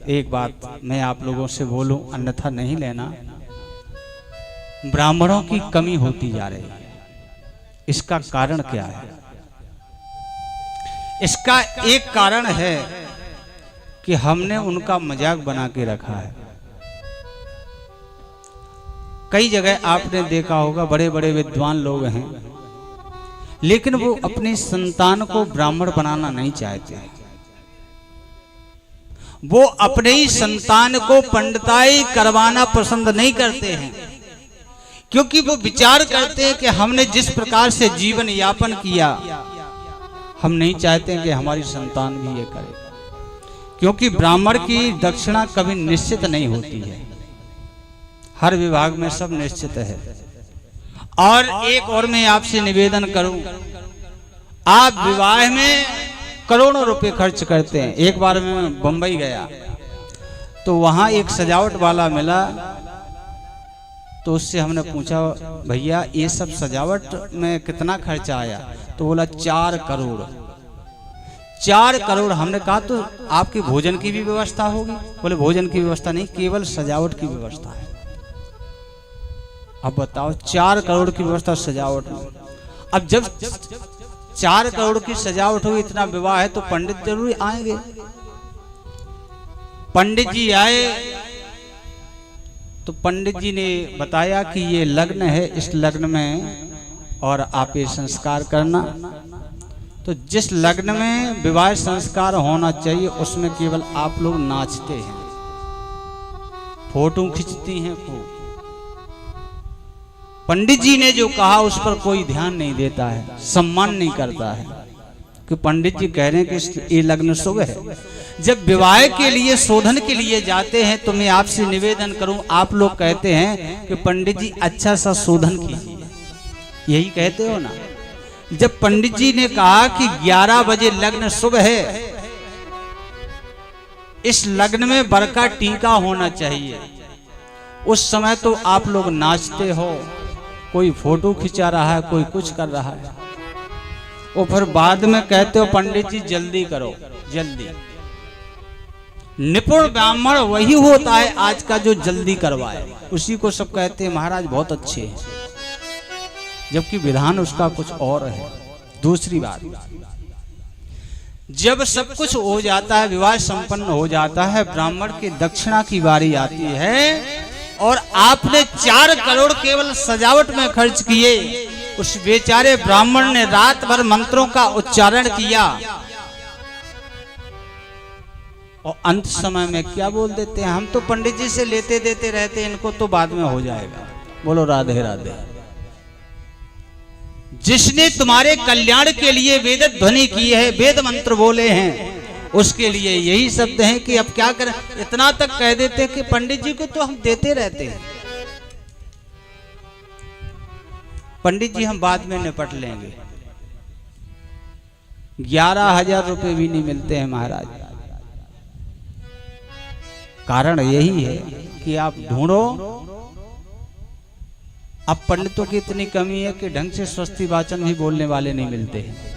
एक बात मैं आप लोगों से बोलूं, अन्यथा नहीं लेना। ब्राह्मणों की कमी होती जा रही है। इसका कारण क्या है? इसका एक कारण है कि हमने उनका मजाक बना के रखा है। कई जगह आपने देखा होगा, बड़े बड़े विद्वान लोग हैं, लेकिन वो अपनी संतान को ब्राह्मण बनाना नहीं चाहते। वो अपने ही संतान को पंडिताई करवाना पसंद नहीं करते हैं, क्योंकि वो विचार करते हैं कि हमने जिस प्रकार से जीवन यापन किया, हम नहीं चाहते कि हमारी संतान भी ये करे। क्योंकि ब्राह्मण की दक्षिणा कभी निश्चित नहीं होती है, हर विभाग में सब निश्चित है। और एक और मैं आपसे निवेदन करूं, आप विवाह में करोड़ों रुपए खर्च करते हैं। एक बार मैं बंबई गया तो वहां एक सजावट वाला मिला, तो उससे हमने पूछा, भैया ये सब सजावट में कितना खर्चा आया? तो बोला 4 करोड़। 4 करोड़। हमने कहा तो आपकी भोजन की भी व्यवस्था होगी? बोले भोजन की व्यवस्था नहीं, केवल सजावट की व्यवस्था है। अब बताओ, 4 करोड़ की व्यवस्था सजावट में। अब जब 4 करोड़ की सजावट होगी, इतना विवाह है, तो पंडित जरूर आएंगे। पंडित जी आए तो पंडित जी ने बताया कि ये लग्न है, इस लग्न में और आप ये संस्कार करना। तो जिस लग्न में विवाह संस्कार होना चाहिए, उसमें केवल आप लोग नाचते हैं, फोटो खींचती हैं खूब। पंडित जी ने जो कहा उस पर कोई ध्यान नहीं देता है, सम्मान नहीं करता है, कि पंडित जी कह रहे हैं कि ये लग्न शुभ है। जब विवाह के लिए शोधन के लिए जाते हैं तो मैं आपसे निवेदन करूं, आप लोग कहते हैं कि पंडित जी अच्छा सा शोधन कीजिए, यही कहते हो ना। जब पंडित जी ने कहा कि 11 बजे लग्न शुभ है, इस लग्न में वर का टीका होना चाहिए, उस समय तो आप लोग नाचते हो, कोई फोटो खिंचा रहा है, कोई कुछ कर रहा है, और फिर बाद में कहते हो पंडित जी जल्दी करो, जल्दी। निपुण ब्राह्मण वही होता है आज का जो जल्दी करवाए, उसी को सब कहते हैं महाराज बहुत अच्छे हैं, जबकि विधान उसका कुछ और है। दूसरी बात, जब सब कुछ हो जाता है, विवाह संपन्न हो जाता है, ब्राह्मण की दक्षिणा की बारी आती है, और आपने 4 करोड़ केवल सजावट में खर्च किए। उस बेचारे ब्राह्मण ने रात भर मंत्रों का उच्चारण किया, और अंत समय में क्या बोल देते हैं, हम तो पंडित जी से लेते देते रहते, इनको तो बाद में हो जाएगा। बोलो राधे राधे। जिसने तुम्हारे कल्याण के लिए वेद ध्वनि की है, वेद मंत्र बोले हैं, उसके लिए यही शब्द हैं कि अब क्या करें। इतना तक कह देते हैं कि पंडित जी को तो हम देते रहते हैं, पंडित जी हम बाद में निपट लेंगे। 11,000 रुपए भी नहीं मिलते हैं महाराज। कारण यही है कि आप ढूंढो। अब पंडितों की इतनी कमी है कि ढंग से स्वस्ति वाचन भी बोलने वाले नहीं मिलते हैं।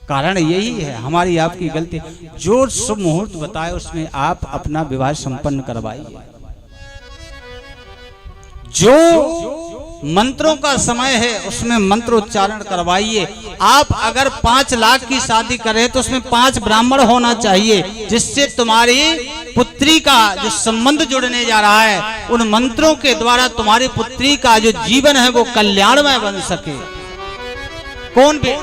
कारण यही है, हमारी आपकी गलती। जो शुभ मुहूर्त बताए उसमें आप अपना विवाह संपन्न करवाइए। जो मंत्रों का समय है उसमें मंत्रोच्चारण करवाइए। आप अगर 5 लाख की शादी करें तो उसमें 5 ब्राह्मण होना चाहिए, जिससे तुम्हारी पुत्री का जो संबंध जुड़ने जा रहा है, उन मंत्रों के द्वारा तुम्हारी पुत्री का जो जीवन है वो कल्याणमय बन सके। कौन भी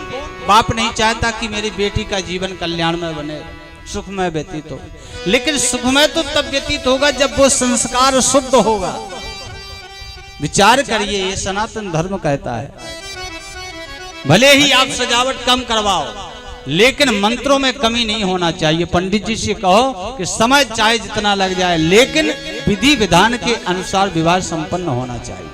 बाप नहीं चाहता कि मेरी बेटी का जीवन कल्याणमय बने, सुखमय व्यतीत हो। लेकिन सुखमय तो तब व्यतीत होगा जब वो संस्कार शुद्ध होगा। विचार करिए, ये सनातन धर्म कहता है, भले ही आप सजावट कम करवाओ, लेकिन मंत्रों में कमी नहीं होना चाहिए। पंडित जी से कहो कि समय चाहे जितना लग जाए, लेकिन विधि विधान के अनुसार विवाह संपन्न होना चाहिए।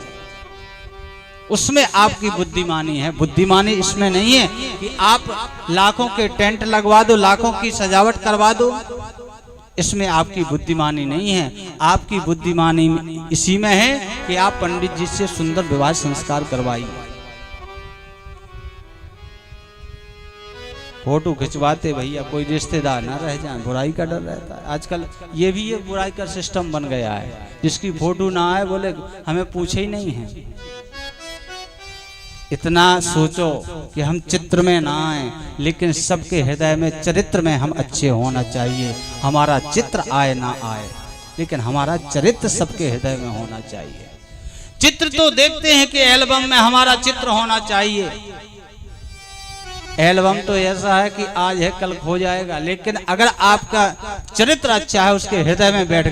उसमें आपकी बुद्धिमानी है। बुद्धिमानी इसमें नहीं है कि आप लाखों के टेंट लगवा दो, लाखों की सजावट करवा दो, इसमें आपकी बुद्धिमानी नहीं है। आपकी बुद्धिमानी इसी में है कि आप पंडित जी से सुंदर विवाह संस्कार करवाइए। फोटो खिंचवाते भैया कोई रिश्तेदार ना रह जाए, बुराई का डर रहता है। आजकल ये भी एक बुराई का सिस्टम बन गया है, जिसकी फोटो ना आए बोले हमें पूछे ही नहीं है। इतना सोचो कि हम चित्र में ना आए, लेकिन सबके हृदय में चरित्र में हम अच्छे होना चाहिए। हमारा चित्र आए ना आए, लेकिन हमारा चरित्र सबके हृदय में होना चाहिए। चित्र तो देखते हैं कि एल्बम में हमारा चित्र होना चाहिए। एल्बम तो ऐसा है कि आज है कल खो जाएगा, लेकिन अगर आपका चरित्र अच्छा है, उसके हृदय में बैठ